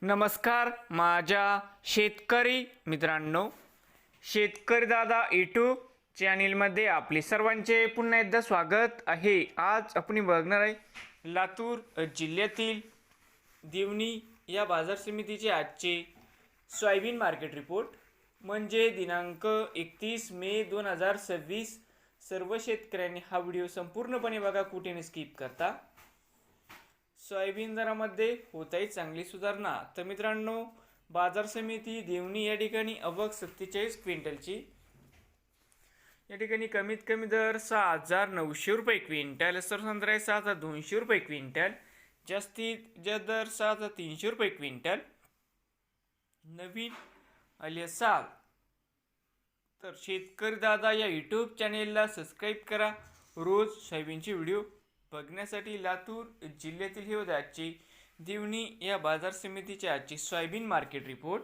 नमस्कार माझ्या शेतकरी मित्रांनो, शेतकरी दादा यूट्यूब चॅनलमध्ये आपले सर्वांचे पुन्हा एकदा स्वागत आहे। आज आपण बघणार आहे लातूर जिल्ह्यातील देवणी या बाजार समितीचे आजचे सोयाबीन मार्केट रिपोर्ट म्हणजे दिनांक 31 मे 2026। सर्व शेतकऱ्यांनी हा व्हिडिओ संपूर्णपणे बघा, कुठे स्किप करता। सोयाबीन दरामध्ये होत आहे चांगली सुधारणा। तर मित्रांनो, बाजार समिती देवणी या ठिकाणी अवघ 47 क्विंटलची, या ठिकाणी कमीत कमी दर 6,900 रुपये क्विंटल, सर्वसाधारण आहे 6,200 रुपये क्विंटल, जास्तीत जास्त दर 6,300 रुपये क्विंटल। नवीन आली असाल तर शेतकरी दादा या यूट्यूब चॅनेलला सबस्क्राईब करा। रोज सोयाबीनचे व्हिडिओ बघण्यासाठी लातूर जिल्ह्यातील हे आजची देवणी या बाजार समितीचे आजची सोयाबीन मार्केट रिपोर्ट।